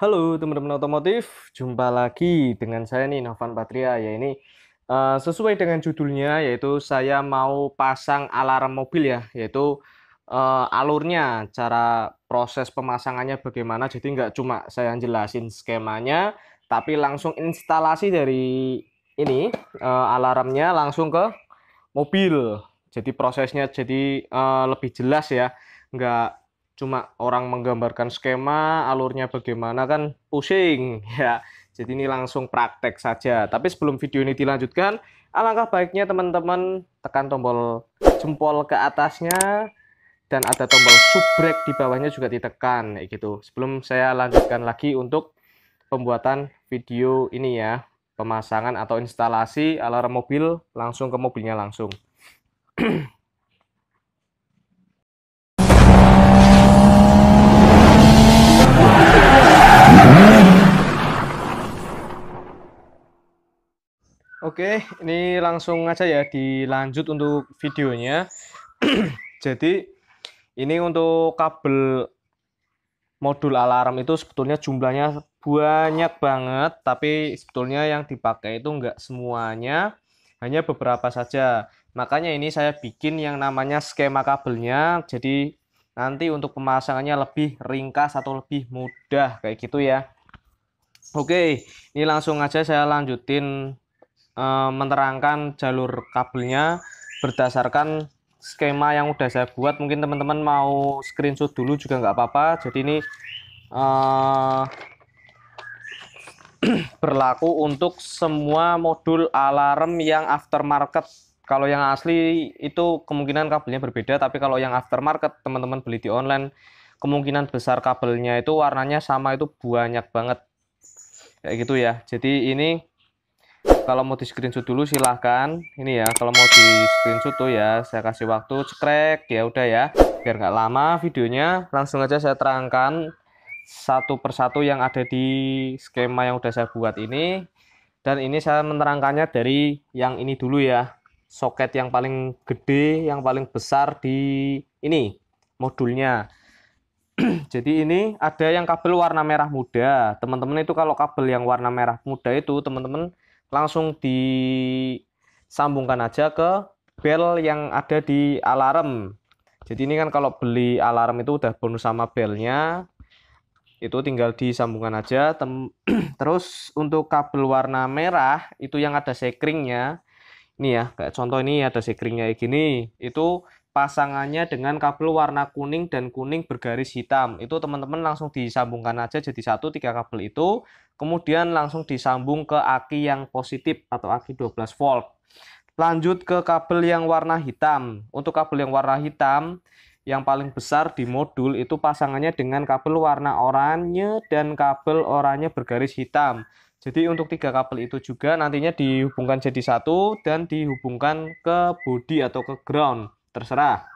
Halo teman-teman otomotif, jumpa lagi dengan saya nih Novan Patria. Ya ini sesuai dengan judulnya yaitu saya mau pasang alarm mobil ya, yaitu alurnya, cara proses pemasangannya bagaimana. Jadi nggak cuma saya jelasin skemanya, tapi langsung instalasi dari ini alarmnya langsung ke mobil. Jadi prosesnya jadi lebih jelas ya, nggak cuma orang menggambarkan skema alurnya bagaimana kan pusing ya. Jadi ini langsung praktek saja. Tapi sebelum video ini dilanjutkan, alangkah baiknya teman-teman tekan tombol jempol ke atasnya dan ada tombol subrek di bawahnya juga ditekan kayak gitu. Sebelum saya lanjutkan lagi untuk pembuatan video ini ya, pemasangan atau instalasi alarm mobil langsung ke mobilnya langsung. Oke, ini langsung aja ya dilanjut untuk videonya. Jadi ini untuk kabel modul alarm itu sebetulnya jumlahnya banyak banget, tapi sebetulnya yang dipakai itu enggak semuanya, hanya beberapa saja. Makanya ini saya bikin yang namanya skema kabelnya, jadi nanti untuk pemasangannya lebih ringkas atau lebih mudah kayak gitu ya. Oke, ini langsung aja saya lanjutin menerangkan jalur kabelnya berdasarkan skema yang udah saya buat. Mungkin teman-teman mau screenshot dulu juga nggak apa-apa. Jadi ini eh, berlaku untuk semua modul alarm yang aftermarket. Kalau yang asli itu kemungkinan kabelnya berbeda, tapi kalau yang aftermarket teman-teman beli di online, kemungkinan besar kabelnya itu warnanya sama, itu banyak banget kayak gitu ya. Jadi ini kalau mau di screenshot dulu silahkan. Ini ya, kalau mau di screenshot tuh ya, saya kasih waktu cekrek ya udah ya, biar nggak lama videonya. Langsung aja saya terangkan satu persatu yang ada di skema yang udah saya buat ini. Dan ini saya menerangkannya dari yang ini dulu ya, soket yang paling gede, yang paling besar di ini modulnya. Jadi ini ada yang kabel warna merah muda. Teman-teman itu kalau kabel yang warna merah muda itu teman-teman langsung disambungkan aja ke bel yang ada di alarm. Jadi ini kan kalau beli alarm itu udah bonus sama belnya, itu tinggal disambungkan aja. Terus untuk kabel warna merah itu yang ada sekringnya, ini ya, kayak contoh ini ada sekringnya kayak gini. Itu pasangannya dengan kabel warna kuning dan kuning bergaris hitam. Itu teman-teman langsung disambungkan aja jadi satu, tiga kabel itu. Kemudian langsung disambung ke aki yang positif atau aki 12 volt. Lanjut ke kabel yang warna hitam. Untuk kabel yang warna hitam yang paling besar di modul itu pasangannya dengan kabel warna oranye dan kabel oranye bergaris hitam. Jadi untuk tiga kabel itu juga nantinya dihubungkan jadi satu dan dihubungkan ke bodi atau ke ground, terserah.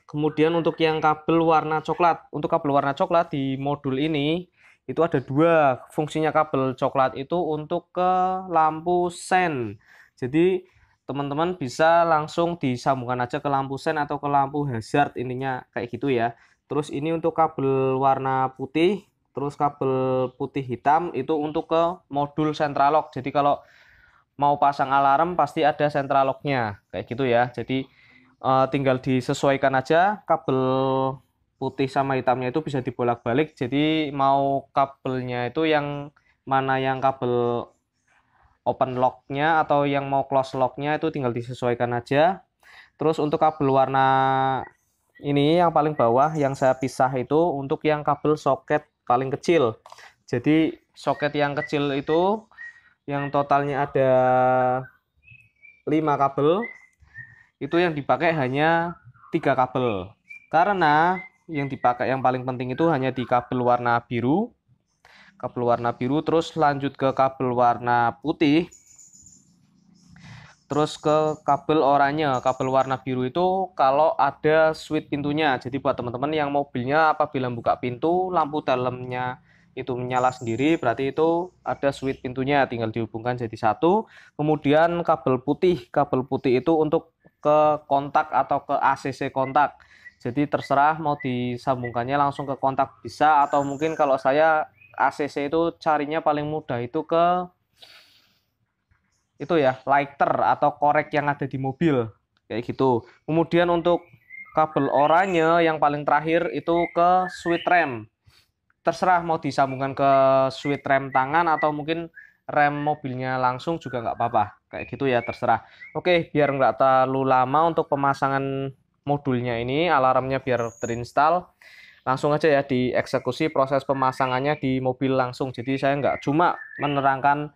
Kemudian untuk yang kabel warna coklat, untuk kabel warna coklat di modul ini itu ada dua fungsinya. Kabel coklat itu untuk ke lampu sen. Jadi teman-teman bisa langsung disambungkan aja ke lampu sen atau ke lampu hazard, intinya kayak gitu ya. Terus ini untuk kabel warna putih, terus kabel putih hitam itu untuk ke modul central lock. Jadi kalau mau pasang alarm pasti ada central locknya kayak gitu ya. Jadi tinggal disesuaikan aja kabel putih sama hitamnya itu bisa dibolak-balik. Jadi mau kabelnya itu yang mana, yang kabel open locknya atau yang mau close locknya itu tinggal disesuaikan aja. Terus untuk kabel warna ini yang paling bawah yang saya pisah itu untuk yang kabel soket paling kecil. Jadi soket yang kecil itu yang totalnya ada 5 kabel, itu yang dipakai hanya 3 kabel. Karena yang dipakai yang paling penting itu hanya di kabel warna biru. Kabel warna biru, terus lanjut ke kabel warna putih, terus ke kabel oranye. Kabel warna biru itu kalau ada switch pintunya. Jadi buat teman-teman yang mobilnya apabila buka pintu lampu dalamnya itu menyala sendiri, berarti itu ada switch pintunya, tinggal dihubungkan jadi satu. Kemudian kabel putih itu untuk ke kontak atau ke ACC kontak. Jadi terserah mau disambungkannya langsung ke kontak bisa, atau mungkin kalau saya ACC itu carinya paling mudah itu ke itu ya, lighter atau korek yang ada di mobil kayak gitu. Kemudian untuk kabel oranye yang paling terakhir itu ke switch rem. Terserah mau disambungkan ke switch rem tangan atau mungkin rem mobilnya langsung juga nggak apa-apa kayak gitu ya, terserah. Oke, biar nggak terlalu lama untuk pemasangan modulnya ini, alarmnya biar terinstall, langsung aja ya dieksekusi proses pemasangannya di mobil langsung. Jadi saya nggak cuma menerangkan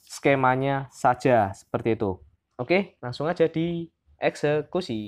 skemanya saja seperti itu. Oke, langsung aja dieksekusi.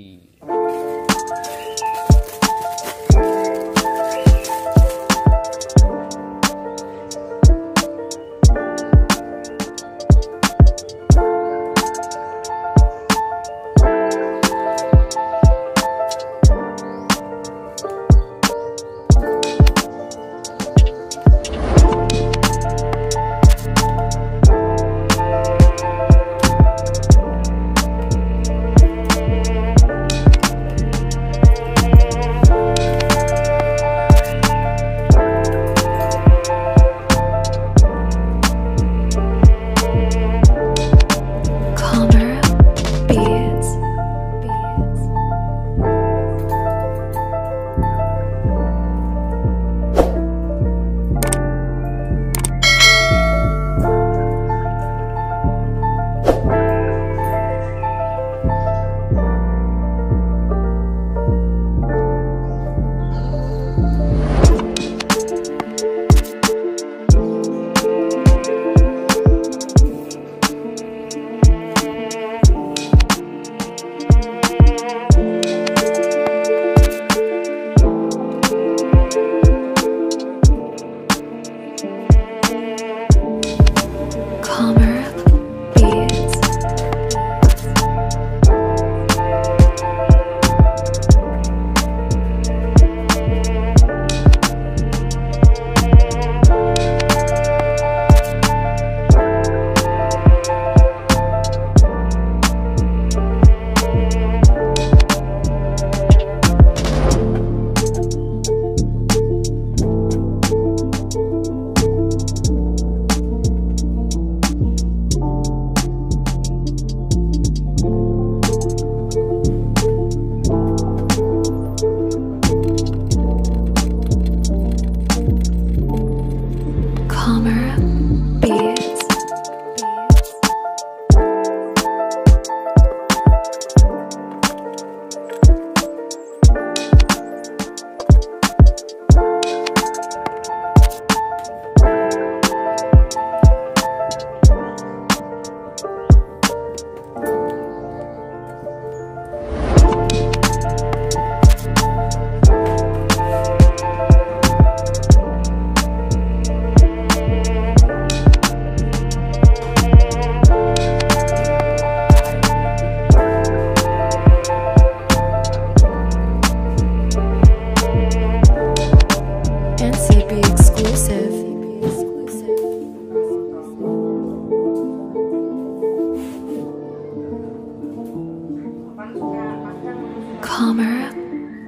Calmer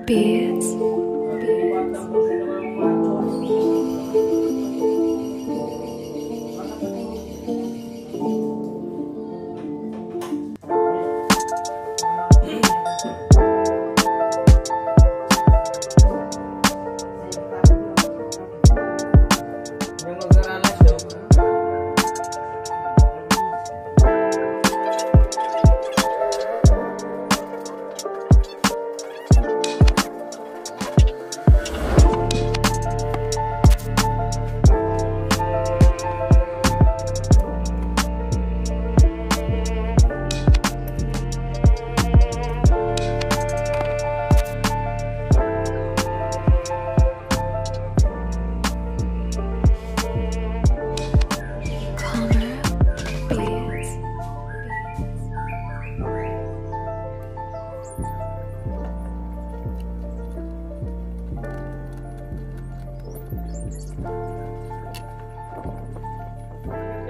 beats.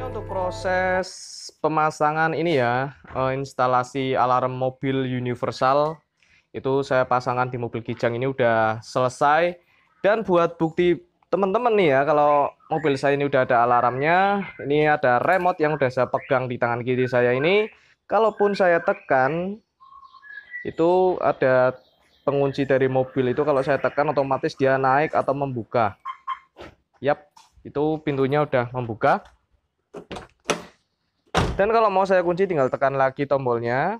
Untuk proses pemasangan ini ya, instalasi alarm mobil universal Itu saya pasangkan di mobil Kijang ini udah selesai. Dan buat bukti teman-teman nih ya, kalau mobil saya ini udah ada alarmnya, ini ada remote yang udah saya pegang di tangan kiri saya ini. Kalaupun saya tekan, itu ada pengunci dari mobil itu, kalau saya tekan otomatis dia naik atau membuka. Yap, itu pintunya udah membuka. Dan kalau mau saya kunci tinggal tekan lagi tombolnya,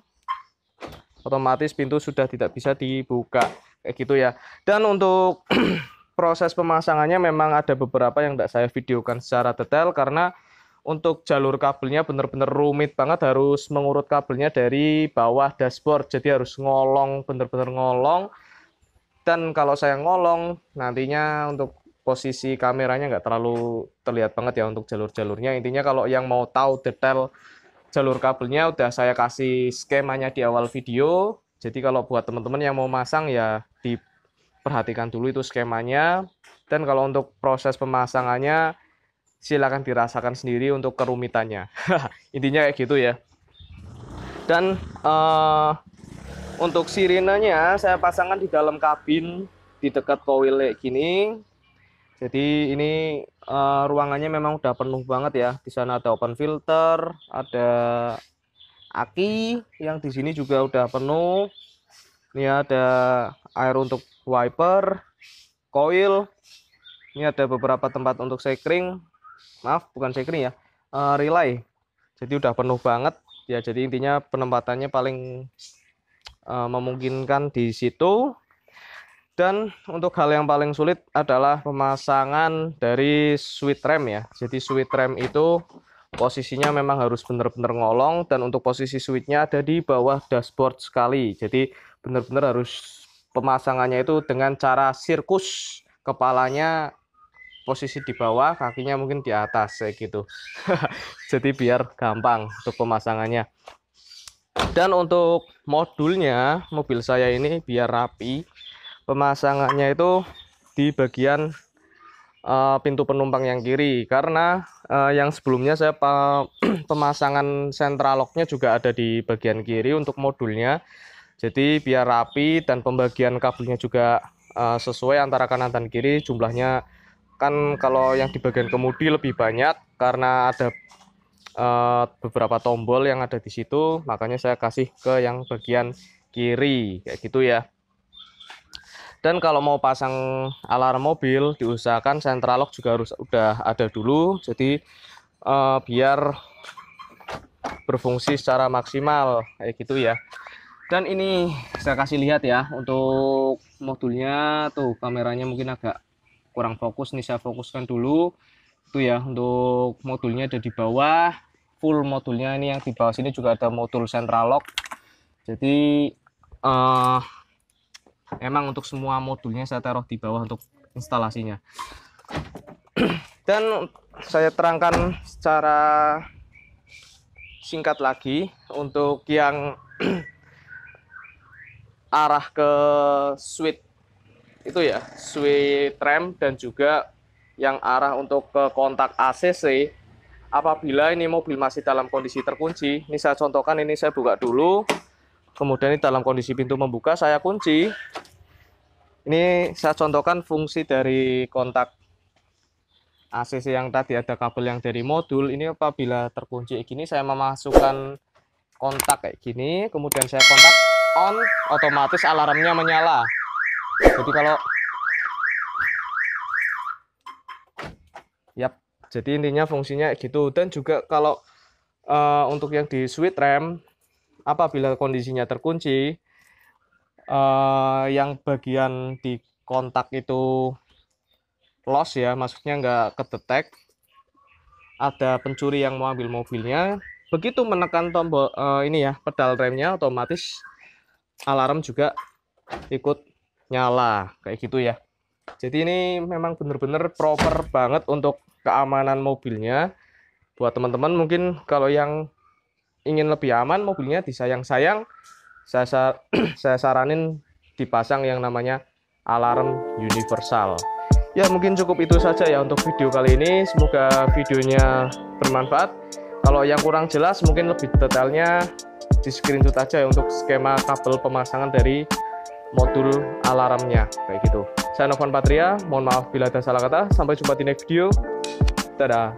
otomatis pintu sudah tidak bisa dibuka, kayak gitu ya. Dan untuk proses pemasangannya memang ada beberapa yang tidak saya videokan secara detail, karena untuk jalur kabelnya benar-benar rumit banget, harus mengurut kabelnya dari bawah dashboard, jadi harus ngolong, benar-benar ngolong. Dan kalau saya ngolong, nantinya untuk posisi kameranya nggak terlalu terlihat banget ya untuk jalur-jalurnya. Intinya kalau yang mau tahu detail jalur kabelnya udah saya kasih skemanya di awal video. Jadi kalau buat teman-teman yang mau masang ya diperhatikan dulu itu skemanya. Dan kalau untuk proses pemasangannya silakan dirasakan sendiri untuk kerumitannya. Intinya kayak gitu ya. Dan untuk sirinenya saya pasangkan di dalam kabin di dekat koil kayak gini. Jadi ini ruangannya memang udah penuh banget ya. Di sana ada open filter, ada aki yang di sini juga udah penuh. Ini ada air untuk wiper, coil. Ini ada beberapa tempat untuk sekring. Maaf, bukan sekring ya, relay. Jadi udah penuh banget ya. Jadi intinya penempatannya paling memungkinkan di situ. Dan untuk hal yang paling sulit adalah pemasangan dari switch rem ya. Jadi switch rem itu posisinya memang harus benar-benar ngolong, dan untuk posisi switchnya ada di bawah dashboard sekali. Jadi benar-benar harus pemasangannya itu dengan cara sirkus, kepalanya posisi di bawah, kakinya mungkin di atas kayak gitu. Jadi biar gampang untuk pemasangannya. Dan untuk modulnya mobil saya ini biar rapi, pemasangannya itu di bagian pintu penumpang yang kiri, karena yang sebelumnya saya pemasangan central locknya juga ada di bagian kiri untuk modulnya. Jadi biar rapi dan pembagian kabelnya juga sesuai antara kanan dan kiri. Jumlahnya kan kalau yang di bagian kemudi lebih banyak karena ada beberapa tombol yang ada di situ, makanya saya kasih ke yang bagian kiri kayak gitu ya. Dan kalau mau pasang alarm mobil diusahakan central lock juga harus udah ada dulu, jadi biar berfungsi secara maksimal kayak gitu ya. Dan ini saya kasih lihat ya untuk modulnya, tuh kameranya mungkin agak kurang fokus nih, saya fokuskan dulu. Itu ya, untuk modulnya ada di bawah, full modulnya. Ini yang di bawah sini juga ada modul central lock. Jadi emang untuk semua modulnya saya taruh di bawah untuk instalasinya. Dan saya terangkan secara singkat lagi untuk yang arah ke switch itu ya, switch rem, dan juga yang arah untuk ke kontak ACC. Apabila ini mobil masih dalam kondisi terkunci, ini saya contohkan, ini saya buka dulu, kemudian ini dalam kondisi pintu membuka, saya kunci. Ini saya contohkan fungsi dari kontak ACC yang tadi ada kabel yang dari modul. Ini apabila terkunci kayak gini, saya memasukkan kontak kayak gini, kemudian saya kontak on, otomatis alarmnya menyala. Jadi kalau yap, jadi intinya fungsinya gitu. Dan juga kalau untuk yang di switch rem, apabila kondisinya terkunci, yang bagian di kontak itu loss ya, maksudnya nggak kedetek, ada pencuri yang mau ambil mobilnya, begitu menekan tombol ini ya, pedal remnya, otomatis alarm juga ikut nyala kayak gitu ya. Jadi ini memang benar-benar proper banget untuk keamanan mobilnya. Buat teman-teman mungkin kalau yang ingin lebih aman mobilnya disayang-sayang, saya saranin dipasang yang namanya alarm universal. Ya mungkin cukup itu saja ya untuk video kali ini. Semoga videonya bermanfaat. Kalau yang kurang jelas mungkin lebih detailnya di screenshot aja ya untuk skema kabel pemasangan dari modul alarmnya kayak gitu. Saya Novan Patria, mohon maaf bila ada salah kata. Sampai jumpa di next video. Dadah.